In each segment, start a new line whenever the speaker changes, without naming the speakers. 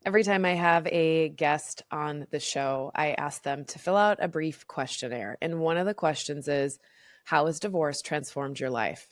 Every time I have a guest on the show, I ask them to fill out a brief questionnaire. And one of the questions is, how has divorce transformed your life?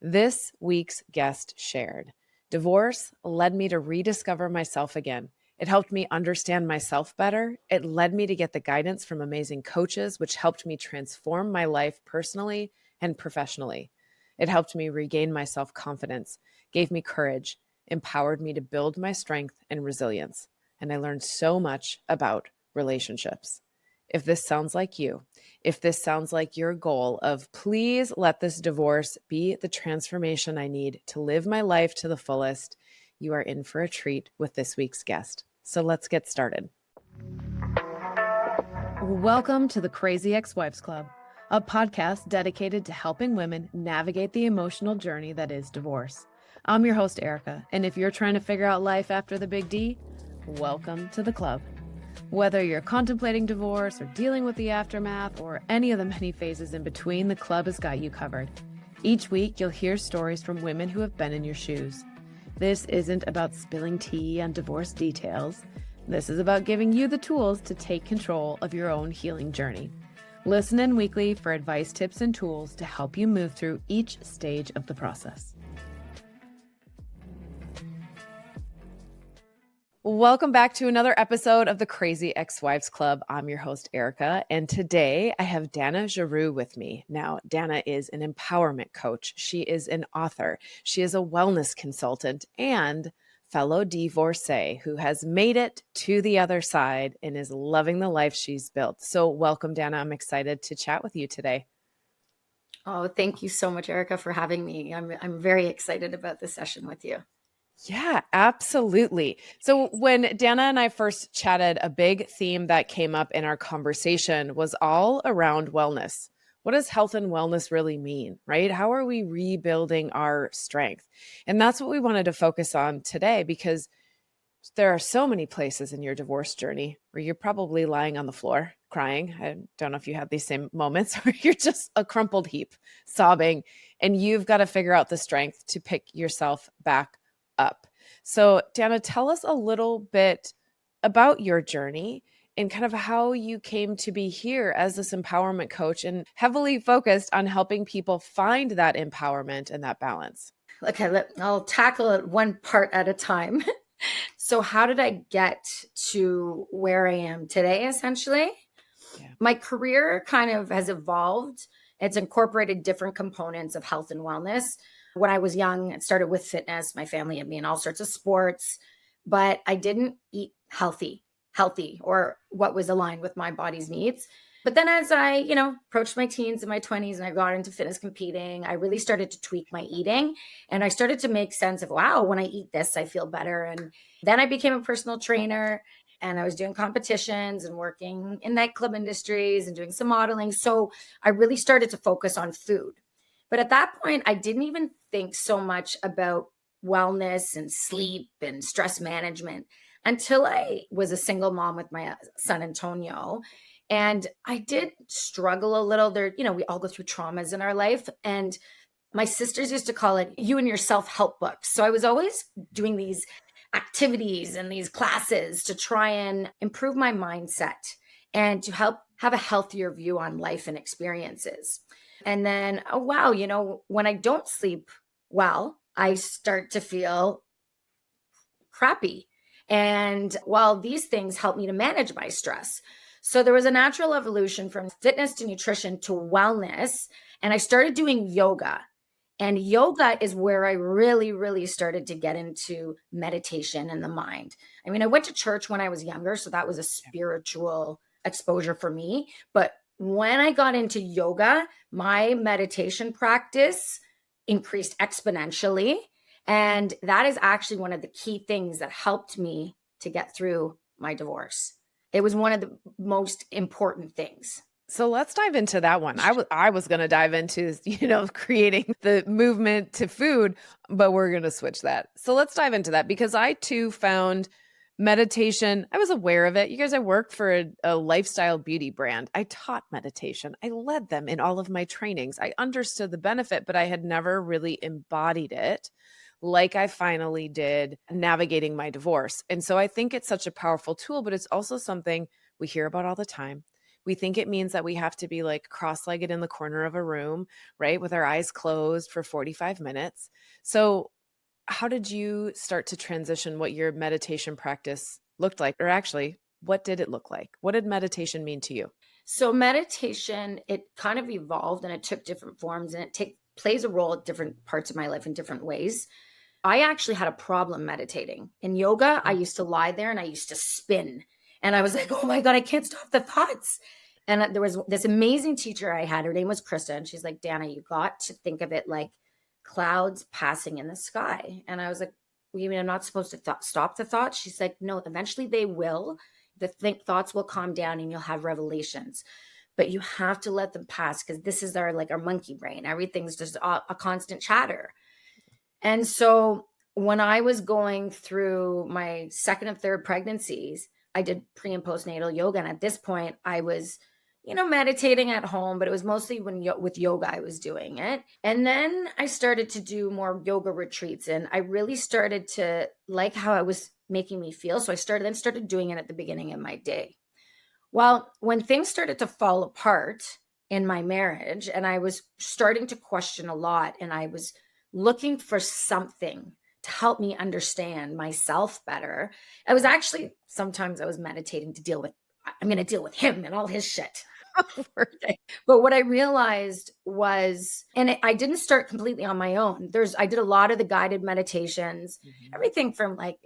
This week's guest shared, divorce led me to rediscover myself again. It helped me understand myself better. It led me to get the guidance from amazing coaches, which helped me transform my life personally and professionally. It helped me regain my self-confidence, gave me courage, empowered me to build my strength and resilience. And I learned so much about relationships. If this sounds like you, if this sounds like your goal of please let this divorce be the transformation I need to live my life to the fullest, you are in for a treat with this week's guest. So let's get started. Welcome to the Crazy Ex-Wives Club, a podcast dedicated to helping women navigate the emotional journey that is divorce. I'm your host, Erica, and if you're trying to figure out life after the big D, welcome to the club. Whether you're contemplating divorce or dealing with the aftermath or any of the many phases in between, the club has got you covered. Each week, you'll hear stories from women who have been in your shoes. This isn't about spilling tea on divorce details. This is about giving you the tools to take control of your own healing journey. Listen in weekly for advice, tips, and tools to help you move through each stage of the process. Welcome back to another episode of the Crazy Ex-Wives Club. I'm your host, Erica, and today I have Danna Giroux with me. Now, Danna is an empowerment coach. She is an author. She is a wellness consultant and fellow divorcee who has made it to the other side and is loving the life she's built. So welcome, Danna. I'm excited to chat with you today.
Oh, thank you so much, Erica, for having me. I'm very excited about this session with you.
Yeah, absolutely. So when Danna and I first chatted, a big theme that came up in our conversation was all around wellness. What does health and wellness really mean, right? How are we rebuilding our strength? And that's what we wanted to focus on today, because there are so many places in your divorce journey where you're probably lying on the floor crying. I don't know if you have these same moments where you're just a crumpled heap, sobbing, and you've got to figure out the strength to pick yourself back up. So, Danna, tell us a little bit about your journey and kind of how you came to be here as this empowerment coach and heavily focused on helping people find that empowerment and that balance.
Okay, I'll tackle it one part at a time. So how did I get to where I am today, essentially?
Yeah.
My career kind of has evolved. It's incorporated different components of health and wellness. When I was young, it started with fitness. My family had me in all sorts of sports, but I didn't eat healthy, or what was aligned with my body's needs. But then as I, approached my teens and my 20s and I got into fitness competing, I really started to tweak my eating and I started to make sense of, wow, when I eat this, I feel better. And then I became a personal trainer and I was doing competitions and working in nightclub industries and doing some modeling. So I really started to focus on food. But at that point, I didn't even think so much about wellness and sleep and stress management until I was a single mom with my son, Antonio. And I did struggle a little there. We all go through traumas in our life. And my sisters used to call it you and your self-help books. So I was always doing these activities and these classes to try and improve my mindset and to help have a healthier view on life and experiences. And then, oh, wow, when I don't sleep well, I start to feel crappy. And while these things help me to manage my stress. So there was a natural evolution from fitness to nutrition to wellness. And I started doing yoga. And yoga is where I really, really started to get into meditation and the mind. I mean, I went to church when I was younger, so that was a spiritual exposure for me. But when I got into yoga, my meditation practice increased exponentially. And that is actually one of the key things that helped me to get through my divorce. It was one of the most important things.
So let's dive into that one. I was going to dive into, creating the movement to food, but we're going to switch that. So let's dive into that because I too found meditation. I was aware of it. You guys, I worked for a lifestyle beauty brand. I taught meditation. I led them in all of my trainings. I understood the benefit, but I had never really embodied it like I finally did navigating my divorce. And so I think it's such a powerful tool, but it's also something we hear about all the time. We think it means that we have to be like cross-legged in the corner of a room, right, with our eyes closed for 45 minutes. So how did you start to transition what your meditation practice looked like? Or actually, what did it look like? What did meditation mean to you?
So meditation, it kind of evolved and it took different forms, and plays a role at different parts of my life in different ways. I actually had a problem meditating. In yoga, I
Mm.
used to lie there and I used to spin. And I was like, oh my God, I can't stop the thoughts. And there was this amazing teacher I had. Her name was Krista. And she's like, Danna, you got to think of it like clouds passing in the sky. And I was like, well, you mean I'm not supposed to stop the thoughts? She's like, no, eventually they will. Thoughts will calm down and you'll have revelations. But you have to let them pass, because this is our monkey brain. Everything's just a constant chatter. And so when I was going through my second and third pregnancies, I did pre and postnatal yoga. And at this point, I was, meditating at home, but it was mostly with yoga I was doing it. And then I started to do more yoga retreats, and I really started to like how it was making me feel. So I started doing it at the beginning of my day. Well, when things started to fall apart in my marriage, and I was starting to question a lot, and I was looking for something to help me understand myself better, sometimes I was meditating to I'm going to deal with him and all his shit. But what I realized was, I didn't start completely on my own. I did a lot of the guided meditations,
Mhm.
everything from like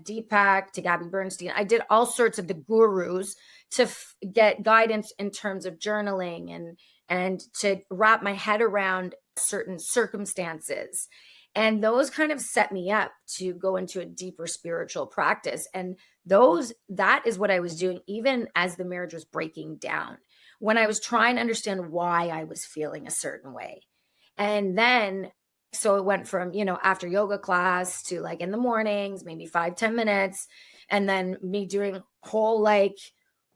Deepak to Gabby Bernstein. I did all sorts of the gurus to get guidance in terms of journaling and to wrap my head around certain circumstances. And those kind of set me up to go into a deeper spiritual practice. And that is what I was doing even as the marriage was breaking down, when I was trying to understand why I was feeling a certain way. And then so it went from, after yoga class to like in the mornings, maybe 5-10 minutes, and then me doing whole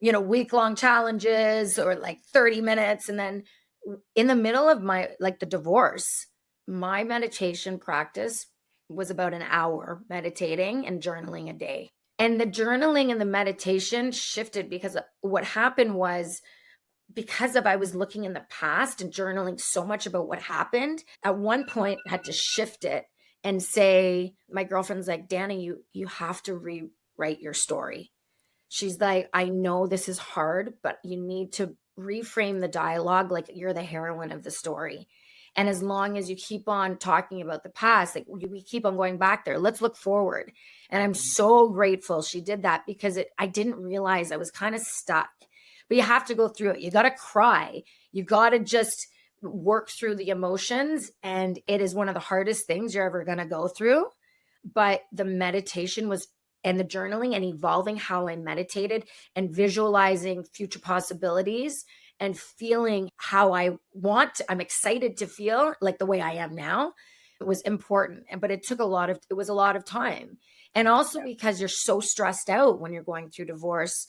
week-long challenges, or like 30 minutes. And then in the middle of the divorce, my meditation practice was about an hour meditating and journaling a day. And the journaling and the meditation shifted, because what happened was, because I was looking in the past and journaling so much about what happened, at one point I had to shift it and say, my girlfriend's like, Danna, you have to rewrite your story. She's like, I know this is hard, but you need to reframe the dialogue like you're the heroine of the story. And as long as you keep on talking about the past, like we keep on going back there, let's look forward. And I'm so grateful she did that, because I didn't realize I was kind of stuck. But you have to go through it. You got to cry. You got to just work through the emotions. And it is one of the hardest things you're ever going to go through. But the meditation and the journaling and evolving how I meditated and visualizing future possibilities and feeling how I'm excited to feel like the way I am now. It was important, but it was a lot of time. And also because you're so stressed out when you're going through divorce,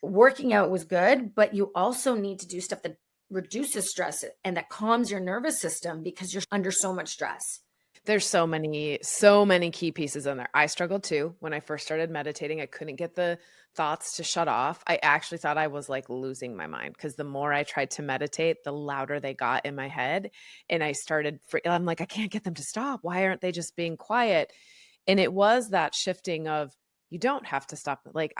working out was good, but you also need to do stuff that reduces stress and that calms your nervous system, because you're under so much stress.
There's so many key pieces in there. I struggled too. When I first started meditating, I couldn't get the thoughts to shut off. I actually thought I was like losing my mind, because the more I tried to meditate, the louder they got in my head. And I'm like, I can't get them to stop. Why aren't they just being quiet? And it was that shifting of, you don't have to stop. Like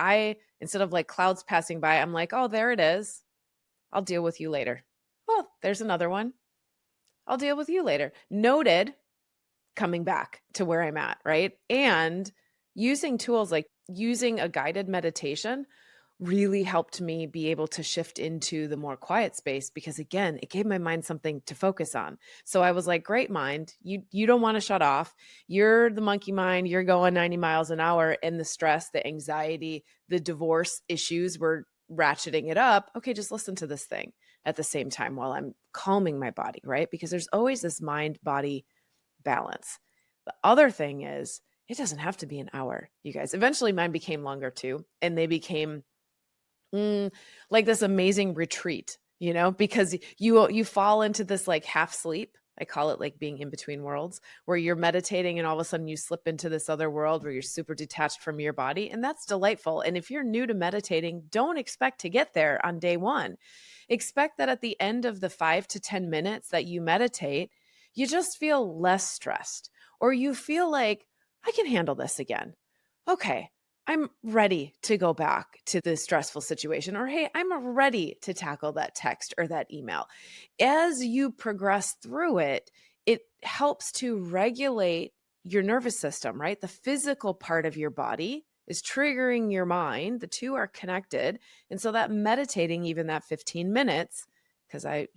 instead of like clouds passing by, I'm like, oh, there it is. I'll deal with you later. Oh, there's another one. I'll deal with you later. Noted. Coming back to where I'm at, right? And using tools like using a guided meditation really helped me be able to shift into the more quiet space, because again, it gave my mind something to focus on. So I was like, great mind, you don't want to shut off. You're the monkey mind, you're going 90 miles an hour, and the stress, the anxiety, the divorce issues were ratcheting it up. Okay, just listen to this thing at the same time while I'm calming my body, right? Because there's always this mind body balance. The other thing is, it doesn't have to be an hour, you guys. Eventually mine became longer too, and they became like this amazing retreat, because you fall into this like half sleep. I call it like being in between worlds, where you're meditating and all of a sudden you slip into this other world where you're super detached from your body. And that's delightful. And if you're new to meditating, don't expect to get there on day one. Expect that at the end of the 5 to 10 minutes that you meditate, you just feel less stressed, or you feel like, I can handle this again. Okay, I'm ready to go back to this stressful situation, or hey, I'm ready to tackle that text or that email. As you progress through it, it helps to regulate your nervous system, right? The physical part of your body is triggering your mind. The two are connected. And so that meditating, even that 15 minutes, because I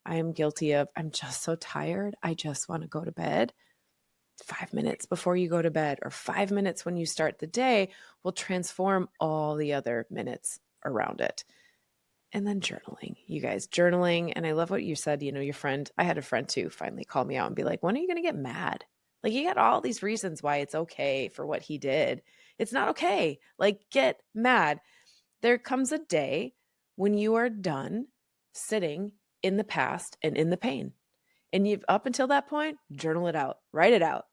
am guilty of, I'm just so tired. I just want to go to bed. 5 minutes before you go to bed or 5 minutes when you start the day will transform all the other minutes around it. And then journaling, you guys, journaling. And I love what you said, your friend, I had a friend too, finally call me out and be like, when are you going to get mad? Like, you got all these reasons why it's okay for what he did. It's not okay. Like, get mad. There comes a day when you are done sitting in the past and in the pain. And you've up until that point, journal it out, write it out,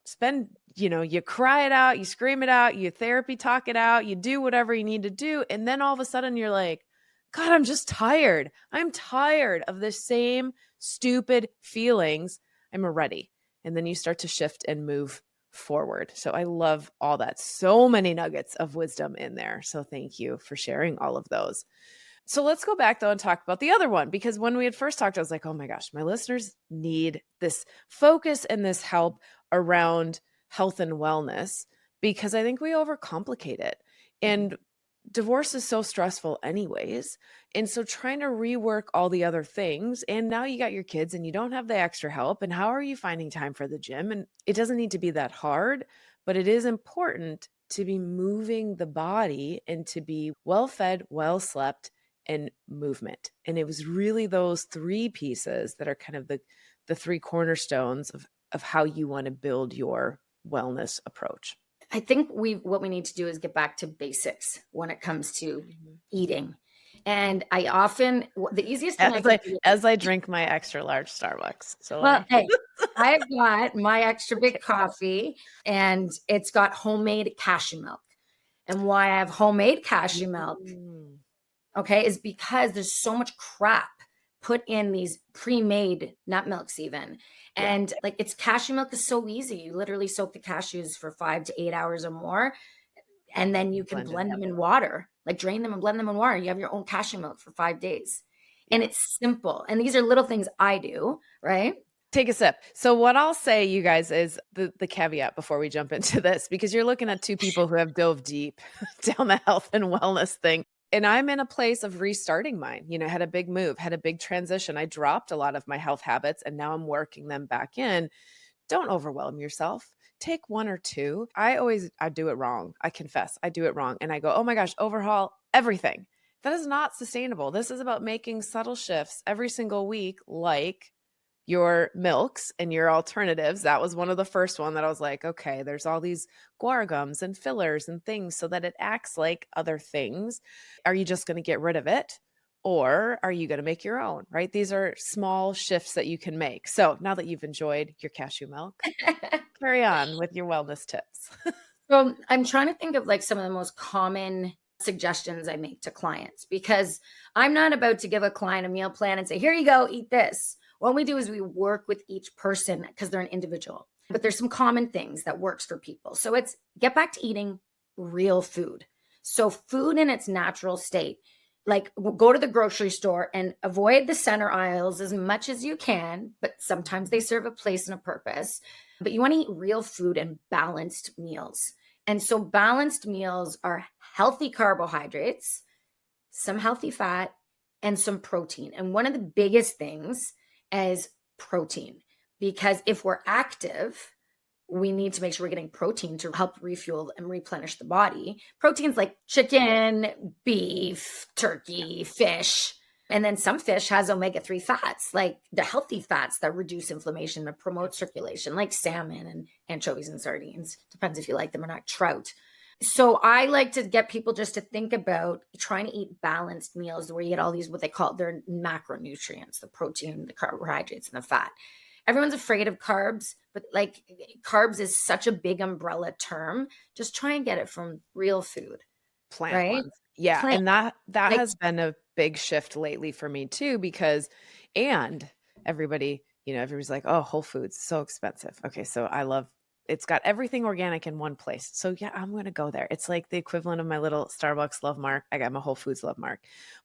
you cry it out, you scream it out, you therapy talk it out, you do whatever you need to do. And then all of a sudden you're like, God, I'm just tired. I'm tired of the same stupid feelings. I'm ready. And then you start to shift and move forward. So I love all that. So many nuggets of wisdom in there. So thank you for sharing all of those. So let's go back though and talk about the other one, because when we had first talked, I was like, oh my gosh, my listeners need this focus and this help around health and wellness, because I think we overcomplicate it. And divorce is so stressful anyways. And so trying to rework all the other things, and now you got your kids and you don't have the extra help. And how are you finding time for the gym? And it doesn't need to be that hard, but it is important to be moving the body and to be well fed, well slept, and movement. And it was really those three pieces that are kind of the three cornerstones of how you want to build your wellness approach.
I think what we need to do is get back to basics when it comes to eating. And I often, the easiest thing
as I drink my extra large Starbucks. So
hey, I've got my extra big coffee, and it's got homemade cashew milk. And why I have homemade cashew milk, okay, is because there's so much crap put in these pre-made nut milks even. And like, it's cashew milk is so easy. You literally soak the cashews for 5 to 8 hours or more. And then you can blend them in water, like drain them and blend them in water. You have your own cashew milk for 5 days. And it's simple. And these are little things I do, right?
Take a sip. So what I'll say, you guys, is the caveat before we jump into this, because you're looking at two people who have dove deep down the health and wellness thing. And I'm in a place of restarting mine, had a big move, had a big transition. I dropped a lot of my health habits and now I'm working them back in. Don't overwhelm yourself. Take one or two. I do it wrong. I confess, I do it wrong. And I go, oh my gosh, overhaul everything. That is not sustainable. This is about making subtle shifts every single week, like your milks and your alternatives. That was one of the first one that I was like, okay, there's all these guar gums and fillers and things so that it acts like other things. Are you just going to get rid of it? Or are you going to make your own, right? These are small shifts that you can make. So now that you've enjoyed your cashew milk, carry on with your wellness tips.
So I'm trying to think of like some of the most common suggestions I make to clients, because I'm not about to give a client a meal plan and say, here you go, eat this. What we do is we work with each person because they're an individual, but there's some common things that works for people. So it's get back to eating real food. So food in its natural state, like go to the grocery store and avoid the center aisles as much as you can, but sometimes they serve a place and a purpose. But you want to eat real food and balanced meals. And so balanced meals are healthy carbohydrates, some healthy fat, and some protein. And one of the biggest things is protein, because if we're active, we need to make sure we're getting protein to help refuel and replenish the body. Proteins like chicken, beef, turkey, fish. And then some fish has omega-3 fats, like the healthy fats that reduce inflammation and promote circulation, like salmon and anchovies and sardines. Depends if you like them or not, trout. So I like to get people just to think about trying to eat balanced meals where you get all these, what they call their macronutrients, the protein, the carbohydrates, and the fat. everyone's afraid of carbs, but like carbs is such a big umbrella term. Just try and get it from real food,
Plant
right?
ones. Yeah,
Plant.
and that
Like,
has been a big shift lately for me too, because and everybody, everybody's like, "Oh, Whole Foods, so expensive." Okay, so it's got everything organic in one place. So yeah, I'm going to go there. It's like the equivalent of my little Starbucks love mark. I got my Whole Foods love mark.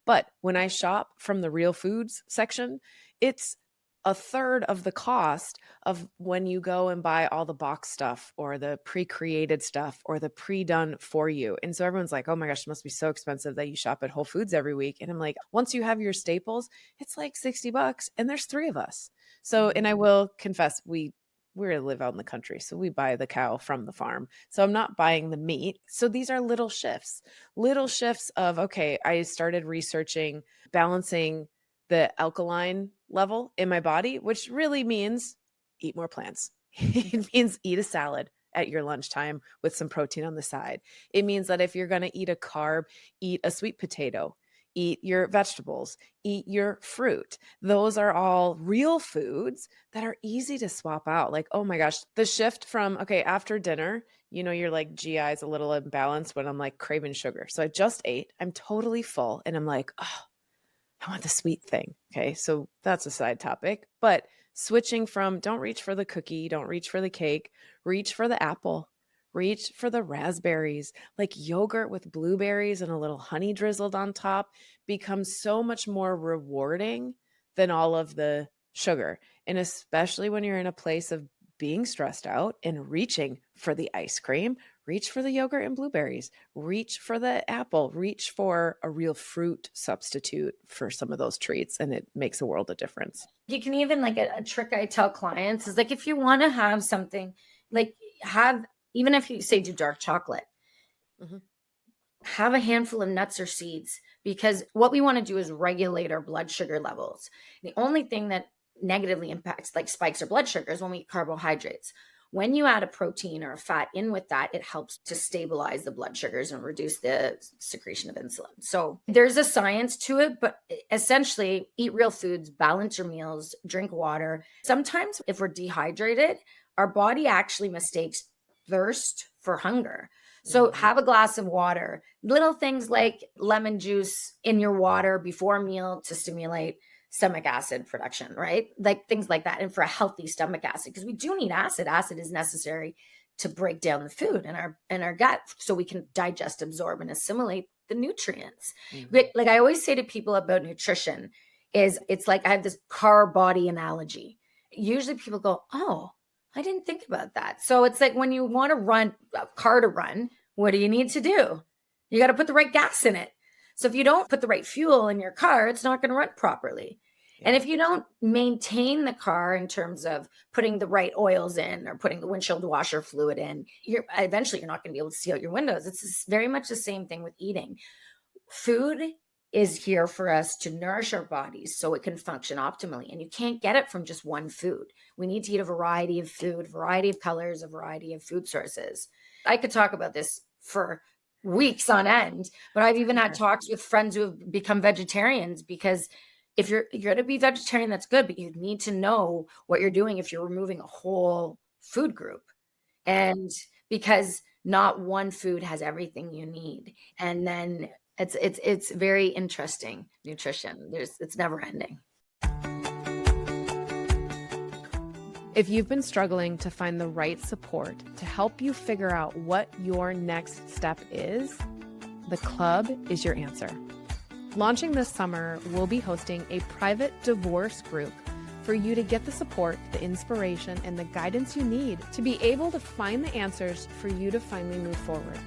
But when I shop from the real foods section, it's a third of the cost of when you go and buy all the box stuff or the pre-created stuff or the pre-done for you. And so everyone's like, "Oh my gosh, it must be so expensive that you shop at Whole Foods every week." And I'm like, once you have your staples, it's like $60 and there's 3 of us. So, and I will confess, we live out in the country, so we buy the cow from the farm. So I'm not buying the meat. So these are little shifts of, okay, I started researching balancing the alkaline level in my body, which really means eat more plants. It means eat a salad at your lunchtime with some protein on the side. It means that if you're going to eat a carb, eat a sweet potato, eat your vegetables, eat your fruit. Those are all real foods that are easy to swap out. Like, oh my gosh, the shift from, okay, after dinner, you're like, GI is a little imbalanced when I'm like craving sugar. So I just ate, I'm totally full. And I'm like, oh, I want the sweet thing. Okay. So that's a side topic, but switching from don't reach for the cookie, don't reach for the cake, reach for the apple, reach for the raspberries, like yogurt with blueberries and a little honey drizzled on top becomes so much more rewarding than all of the sugar. And especially when you're in a place of being stressed out and reaching for the ice cream, reach for the yogurt and blueberries, reach for the apple, reach for a real fruit substitute for some of those treats. And it makes a world of difference.
you can even like a trick I tell clients is like, if you want to have something, like even if you say do dark chocolate,
Mhm.
have a handful of nuts or seeds, because what we want to do is regulate our blood sugar levels. The only thing that negatively impacts, like spikes our blood sugar, is when we eat carbohydrates. When you add a protein or a fat in with that, it helps to stabilize the blood sugars and reduce the secretion of insulin. So there's a science to it, but essentially eat real foods, balance your meals, drink water. Sometimes if we're dehydrated, our body actually mistakes thirst for hunger. So have a glass of water, little things like lemon juice in your water before a meal to stimulate stomach acid production, right? Like things like that. And for a healthy stomach acid, because we do need acid. Acid is necessary to break down the food in our gut so we can digest, absorb, and assimilate the nutrients. Like I always say to people about nutrition is it's like I have this car body analogy. Usually people go, "Oh, I didn't think about that." So it's like when you want to run a car to run, what do you need to do? You got to put the right gas in it. So if you don't put the right fuel in your car, it's not going to run properly. And if you don't maintain the car in terms of putting the right oils in or putting the windshield washer fluid in, eventually you're not going to be able to see out your windows. It's very much the same thing with eating. Food is here for us to nourish our bodies so it can function optimally. And you can't get it from just one food. We need to eat a variety of food, variety of colors, a variety of food sources. I could talk about this for weeks on end, but I've even had talks with friends who have become vegetarians, because if you're going to be vegetarian, that's good, but you need to know what you're doing if you're removing a whole food group. And because not one food has everything you need. And then it's very interesting nutrition. It's never ending.
If you've been struggling to find the right support to help you figure out what your next step is, the club is your answer. Launching this summer, we'll be hosting a private divorce group for you to get the support, the inspiration, and the guidance you need to be able to find the answers for you to finally move forward.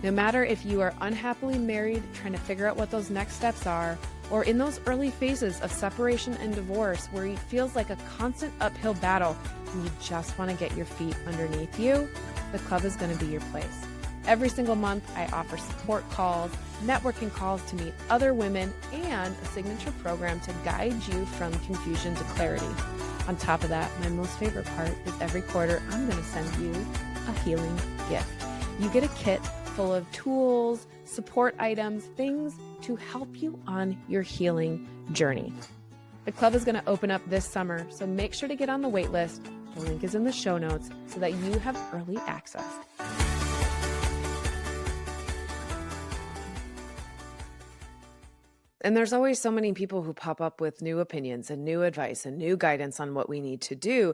No matter if you are unhappily married, trying to figure out what those next steps are, or in those early phases of separation and divorce where it feels like a constant uphill battle and you just want to get your feet underneath you, the club is going to be your place. Every single month, I offer support calls, networking calls to meet other women, and a signature program to guide you from confusion to clarity. On top of that, my most favorite part is every quarter, I'm going to send you a healing gift. You get a kit full of tools, support items, things to help you on your healing journey. The club is going to open up this summer, so make sure to get on the wait list. The link is in the show notes so that you have early access. And there's always so many people who pop up with new opinions and new advice and new guidance on what we need to do.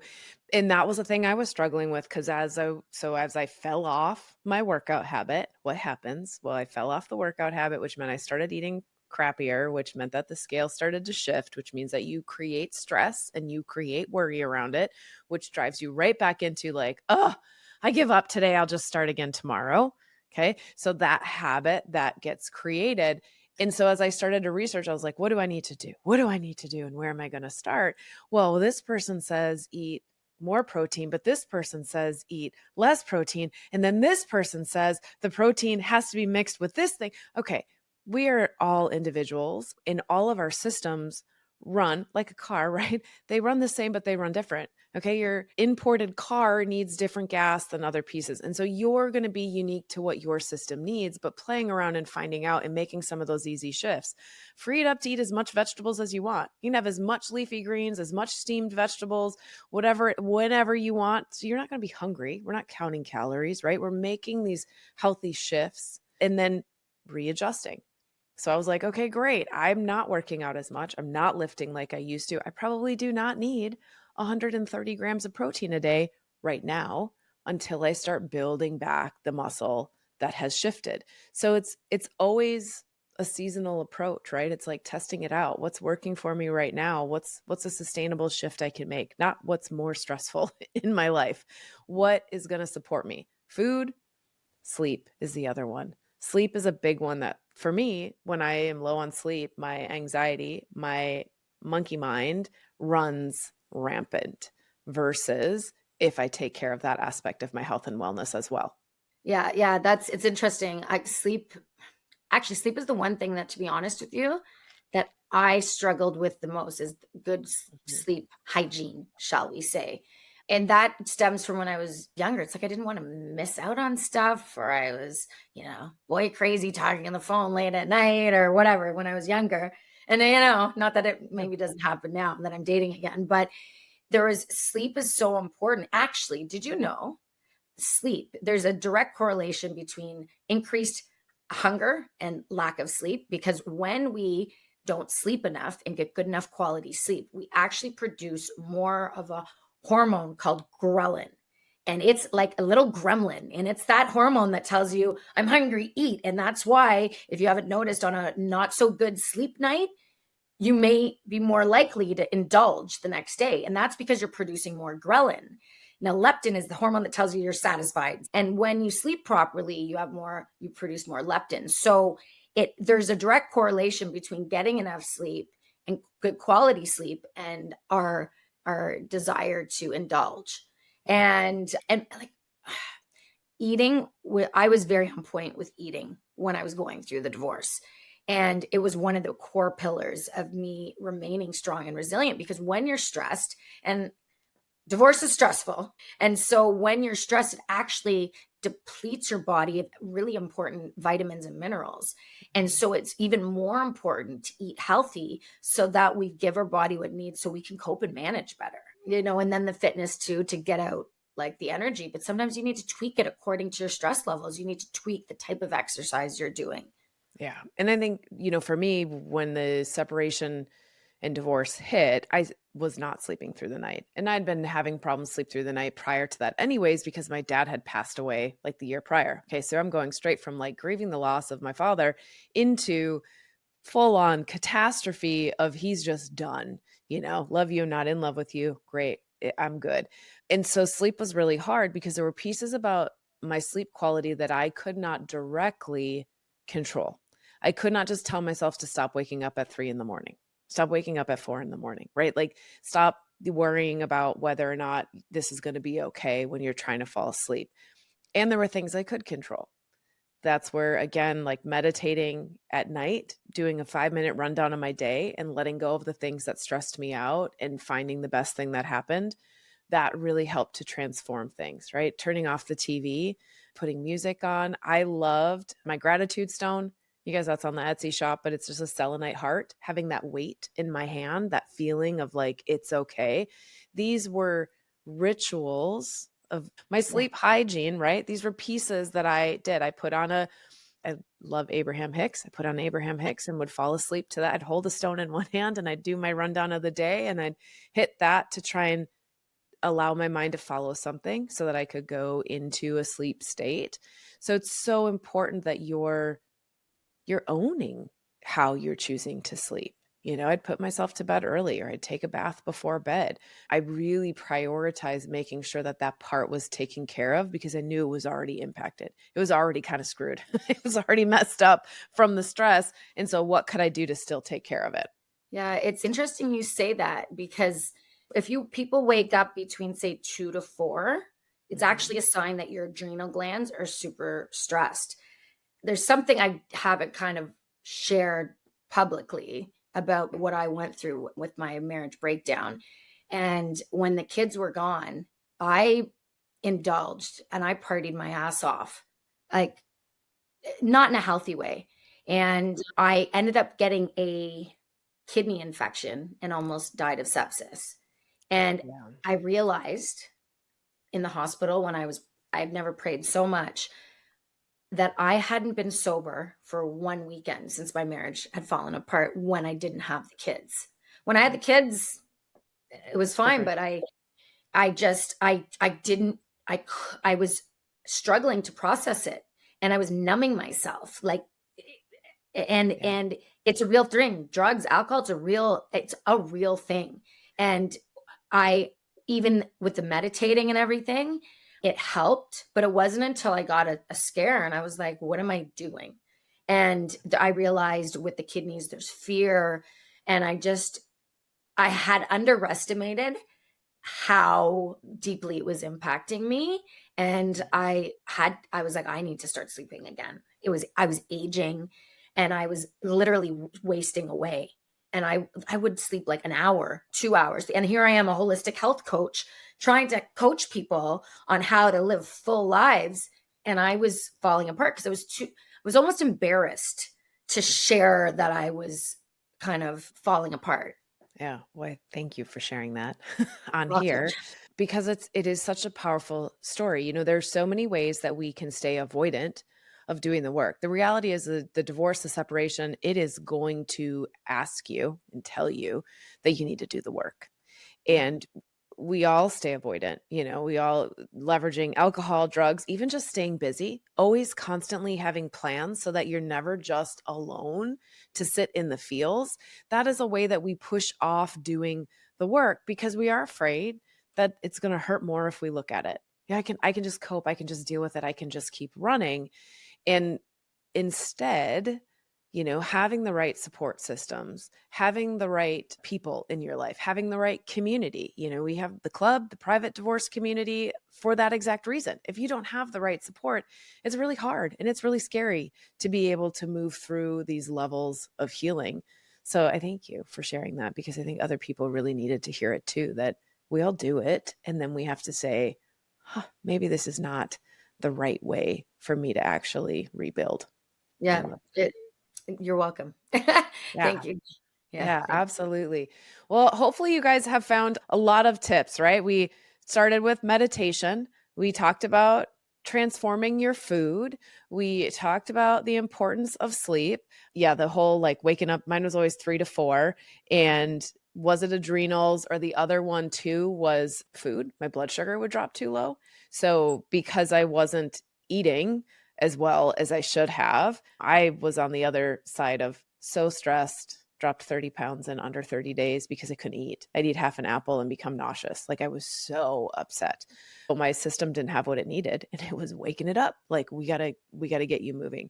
And that was the thing I was struggling with, because as I fell off my workout habit, what happens? Well, I fell off the workout habit, which meant I started eating crappier, which meant that the scale started to shift, which means that you create stress and you create worry around it, which drives you right back into like, oh, I give up today. I'll just start again tomorrow. Okay. So that habit that gets created. And so as I started to research, I was like, what do I need to do? What do I need to do? And where am I going to start? Well, this person says eat more protein, but this person says eat less protein. And then this person says the protein has to be mixed with this thing. Okay. We are all individuals, and all of our systems run like a car, right? They run the same, but they run different. Okay. Your imported car needs different gas than other pieces. And so you're going to be unique to what your system needs, but playing around and finding out and making some of those easy shifts. Free it up to eat as much vegetables as you want. You can have as much leafy greens, as much steamed vegetables, whatever, whenever you want. So you're not going to be hungry. We're not counting calories, right? We're making these healthy shifts and then readjusting. So I was like, okay, great. I'm not working out as much. I'm not lifting like I used to. I probably do not need 130 grams of protein a day right now until I start building back the muscle that has shifted. So it's always a seasonal approach, right? It's like testing it out. What's working for me right now? What's a sustainable shift I can make? Not what's more stressful in my life. What is going to support me? Food, sleep is the other one. Sleep is a big one that for me, when I am low on sleep, my anxiety, my monkey mind runs rampant versus if I take care of that aspect of my health and wellness as well.
Yeah, it's interesting. Sleep is the one thing that, to be honest with you, that I struggled with the most, is good sleep hygiene, shall we say. And that stems from when I was younger. It's like I didn't want to miss out on stuff, or I was, boy crazy talking on the phone late at night or whatever when I was younger. And, not that it maybe doesn't happen now that I'm dating again, but sleep is so important. Actually, did you know sleep, there's a direct correlation between increased hunger and lack of sleep? Because when we don't sleep enough and get good enough quality sleep, we actually produce more of a hormone called ghrelin. And it's like a little gremlin. And it's that hormone that tells you, I'm hungry, eat. And that's why, if you haven't noticed, on a not so good sleep night, you may be more likely to indulge the next day. And that's because you're producing more ghrelin. Now, leptin is the hormone that tells you you're satisfied. And when you sleep properly, you produce more leptin. So there's a direct correlation between getting enough sleep and good quality sleep and our desire to indulge. And like eating, I was very on point with eating when I was going through the divorce. And it was one of the core pillars of me remaining strong and resilient, because when you're stressed, and divorce is stressful, and so when you're stressed, it actually depletes your body of really important vitamins and minerals. And so it's even more important to eat healthy so that we give our body what it needs so we can cope and manage better, and then the fitness too, to get out like the energy. But sometimes you need to tweak it according to your stress levels. You need to tweak the type of exercise you're doing.
Yeah. And I think, for me, when the separation and divorce hit, I was not sleeping through the night. And I'd been having problems sleep through the night prior to that anyways, because my dad had passed away like the year prior. Okay. So I'm going straight from like grieving the loss of my father into full on catastrophe of he's just done, love you, not in love with you. Great. I'm good. And so sleep was really hard because there were pieces about my sleep quality that I could not directly control. I could not just tell myself to stop waking up at 3 a.m, stop waking up at 4 a.m, right? Like stop worrying about whether or not this is going to be okay when you're trying to fall asleep. And there were things I could control. That's where, again, like meditating at night, doing a 5-minute rundown of my day and letting go of the things that stressed me out and finding the best thing that happened, that really helped to transform things, right? Turning off the TV, putting music on. I loved my gratitude stone You guys, that's on the Etsy shop, but it's just a selenite heart, having that weight in my hand, that feeling of like, it's okay. These were rituals of my
Yeah.
sleep hygiene, right? These were pieces that I did. I love Abraham Hicks. I put on Abraham Hicks and would fall asleep to that. I'd hold a stone in one hand and I'd do my rundown of the day and I'd hit that to try and allow my mind to follow something so that I could go into a sleep state. So it's so important that you're owning how you're choosing to sleep. I'd put myself to bed early or I'd take a bath before bed. I really prioritized making sure that that part was taken care of because I knew it was already impacted. It was already kind of screwed. It was already messed up from the stress. And so what could I do to still take care of it?
Yeah, it's interesting you say that because if you people wake up between say 2 to 4, it's
Mhm.
actually a sign that your adrenal glands are super stressed. There's something I haven't kind of shared publicly about what I went through with my marriage breakdown. And when the kids were gone, I indulged and I partied my ass off. Like not in a healthy way. And I ended up getting a kidney infection and almost died of sepsis. And
Yeah.
I realized in the hospital when I've never prayed so much that I hadn't been sober for one weekend since my marriage had fallen apart when I didn't have the kids. When I had the kids, it was fine,
Different.
but I just I didn't I was struggling to process it and I was numbing myself like
Yeah.
and it's a real thing. Drugs, alcohol, it's a real thing. And I even with the meditating and everything, it helped, but it wasn't until I got a scare and I was like, what am I doing? And I realized with the kidneys, there's fear. And I had underestimated how deeply it was impacting me. And I was like, I need to start sleeping again. I was aging and I was literally wasting away. And I would sleep like an hour, 2 hours. And here I am, a holistic health coach, trying to coach people on how to live full lives. And I was falling apart because I was almost embarrassed to share that I was kind of falling apart.
Yeah. Well, thank you for sharing that on
Welcome.
here because it is such a powerful story. There's so many ways that we can stay avoidant of doing the work. The reality is the divorce, the separation, it is going to ask you and tell you that you need to do the work.
Yeah.
And we all stay avoidant, we all leveraging alcohol, drugs, even just staying busy, always constantly having plans so that you're never just alone to sit in the feels. That is a way that we push off doing the work because we are afraid that it's going to hurt more if we look at it. Yeah, I can just cope, I can just deal with it, I can just keep running. And instead, having the right support systems, having the right people in your life, having the right community. We have the club, the private divorce community for that exact reason. If you don't have the right support, it's really hard and it's really scary to be able to move through these levels of healing. So I thank you for sharing that because I think other people really needed to hear it too, that we all do it. And then we have to say, huh, maybe this is not the right way for me to actually rebuild
Yeah.
and live.
You're welcome.
Yeah.
Thank you. Yeah,
Yeah,
thank you.
absolutely. Well, hopefully you guys have found a lot of tips, right? We started with meditation. We talked about transforming your food. We talked about the importance of sleep. Yeah, the whole like waking up, mine was always 3 to 4. And was it adrenals or the other one too was food? My blood sugar would drop too low. So because I wasn't eating as well as I should have, I was on the other side of so stressed, dropped 30 pounds in under 30 days because I couldn't eat. I'd eat half an apple and become nauseous. Like I was so upset. But my system didn't have what it needed and it was waking it up. Like we got to get you moving.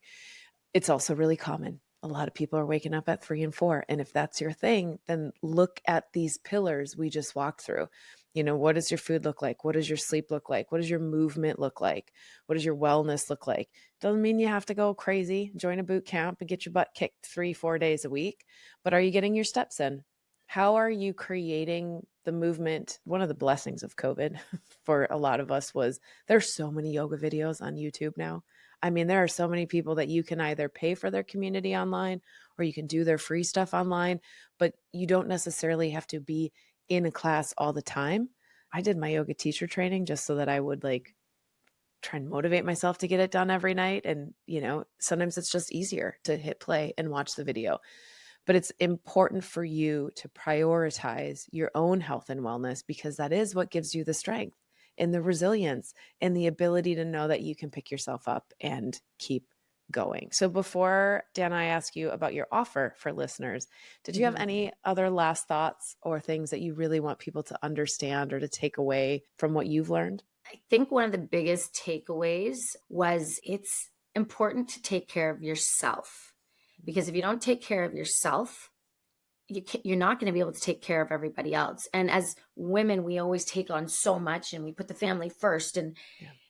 It's also really common. A lot of people are waking up at 3 and 4. And if that's your thing, then look at these pillars we just walked through. What does your food look like? What does your sleep look like? What does your movement look like? What does your wellness look like? Doesn't mean you have to go crazy, join a boot camp and get your butt kicked 3, 4 days a week. But are you getting your steps in? How are you creating the movement? One of the blessings of COVID for a lot of us was there's so many yoga videos on YouTube now. I mean, there are so many people that you can either pay for their community online or you can do their free stuff online, but you don't necessarily have to be in a class all the time. I did my yoga teacher training just so that I would like try and motivate myself to get it done every night. And, sometimes it's just easier to hit play and watch the video. But it's important for you to prioritize your own health and wellness because that is what gives you the strength and the resilience and the ability to know that you can pick yourself up and keep going. So before, Dan, I ask you about your offer for listeners, did you have any other last thoughts or things that you really want people to understand or to take away from what you've learned?
I think one of the biggest takeaways was it's important to take care of yourself, because if you don't take care of yourself, you're not going to be able to take care of everybody else. And as women, we always take on so much and we put the family first. And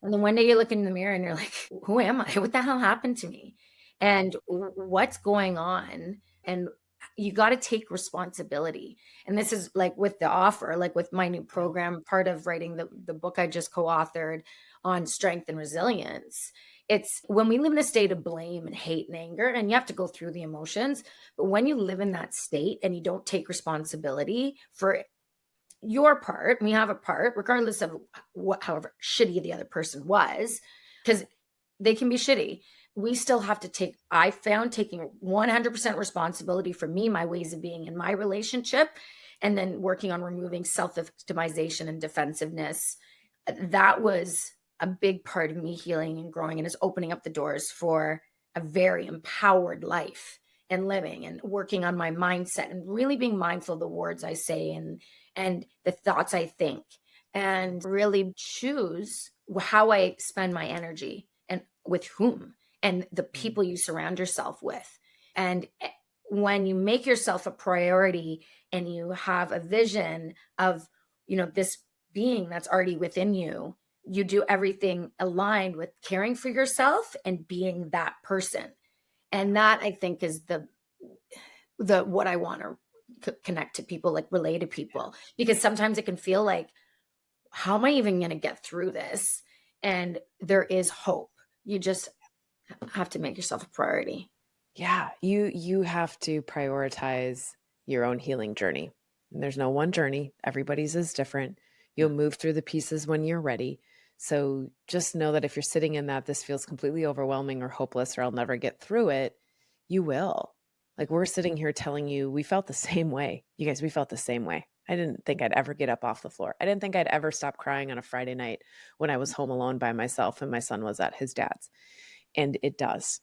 then one day you look in the mirror and you're like, who am I? What the hell happened to me? And what's going on? And you got to take responsibility. And this is like with the offer, like with my new program, part of writing the book I just co-authored on strength and resilience. It's when we live in a state of blame and hate and anger, and you have to go through the emotions. But when you live in that state and you don't take responsibility for your part, we have a part, regardless of however shitty the other person was, because they can be shitty. We still have to I found taking 100% responsibility for me, my ways of being in my relationship, and then working on removing self-victimization and defensiveness. That was a big part of me healing and growing, and is opening up the doors for a very empowered life and living and working on my mindset and really being mindful of the words I say and the thoughts I think, and really choose how I spend my energy and with whom and the people you surround yourself with. And when you make yourself a priority and you have a vision of, this being that's already within you, you do everything aligned with caring for yourself and being that person. And that, I think, is the what I want to connect to people, like relate to people, because sometimes it can feel like, how am I even going to get through this? And there is hope. You just have to make yourself a priority.
Yeah, you have to prioritize your own healing journey. And there's no one journey. Everybody's is different. You'll move through the pieces when you're ready. So just know that if you're sitting in that, this feels completely overwhelming or hopeless, or I'll never get through it, you will. Like we're sitting here telling you, we felt the same way. You guys, we felt the same way. I didn't think I'd ever get up off the floor. I didn't think I'd ever stop crying on a Friday night when I was home alone by myself and my son was at his dad's. And it does.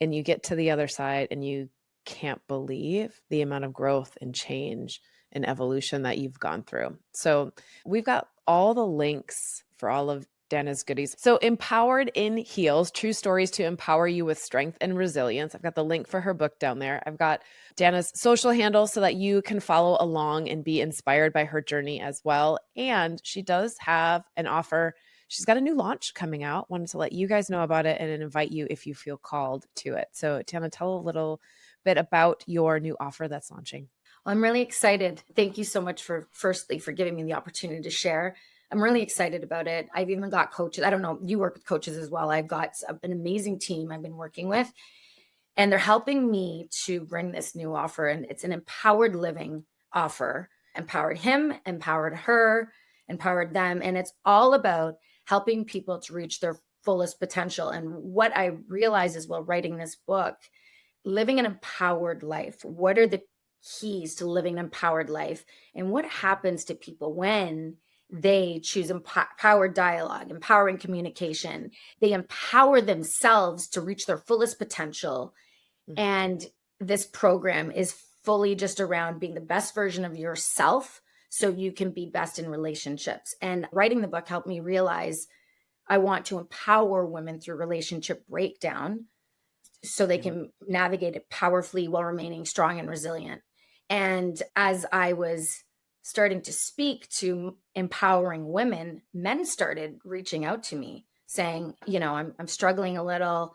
And you get to the other side and you can't believe the amount of growth and change and evolution that you've gone through. So we've got all the links for all of Danna's goodies. So Empowered in Heels, True Stories to Empower You with Strength and Resilience. I've got the link for her book down there. I've got Danna's social handle so that you can follow along and be inspired by her journey as well. And she does have an offer. She's got a new launch coming out. Wanted to let you guys know about it and invite you if you feel called to it. So Danna, tell a little bit about your new offer that's launching.
I'm really excited. Thank you so much for giving me the opportunity to share. I'm really excited about it. I've even got coaches. I don't know, you work with coaches as well. I've got an amazing team I've been working with, and they're helping me to bring this new offer. And it's an empowered living offer. Empowered him, empowered her, empowered them. And it's all about helping people to reach their fullest potential. And what I realized is while writing this book, living an empowered life, what are the keys to living an empowered life? And what happens to people when they choose empowered dialogue, empowering communication? They empower themselves to reach their fullest potential. Mm-hmm. And this program is fully just around being the best version of yourself so you can be best in relationships. And writing the book helped me realize I want to empower women through relationship breakdown so they can navigate it powerfully while remaining strong and resilient. And as I was starting to speak to empowering women, men started reaching out to me saying, I'm struggling a little.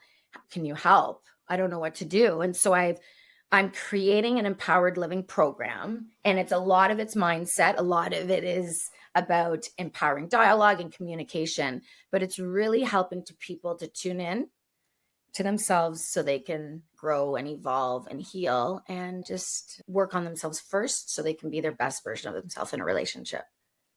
Can you help? I don't know what to do. And so I'm creating an empowered living program, and it's a lot of it's mindset. A lot of it is about empowering dialogue and communication, but it's really helping to people to tune in to themselves so they can grow and evolve and heal and just work on themselves first so they can be their best version of themselves in a relationship.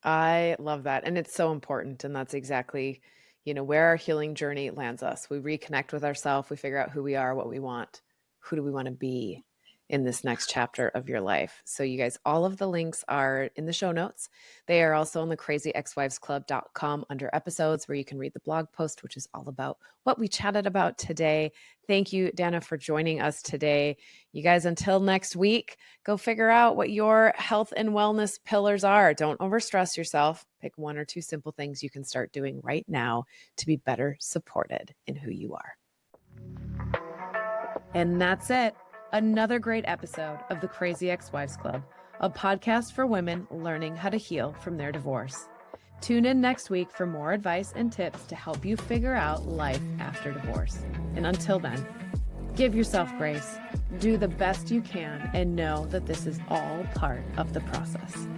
I love that. And it's so important. And that's exactly, where our healing journey lands us. We reconnect with ourselves. We figure out who we are, what we want, who do we want to be in this next chapter of your life. So you guys, all of the links are in the show notes. They are also on the crazyexwivesclub.com under episodes, where you can read the blog post, which is all about what we chatted about today. Thank you, Danna, for joining us today. You guys, until next week, go figure out what your health and wellness pillars are. Don't overstress yourself. Pick one or two simple things you can start doing right now to be better supported in who you are. And that's it. Another great episode of the Crazy Ex-Wives Club, a podcast for women learning how to heal from their divorce. Tune in next week for more advice and tips to help you figure out life after divorce. And until then, give yourself grace, do the best you can, and know that this is all part of the process.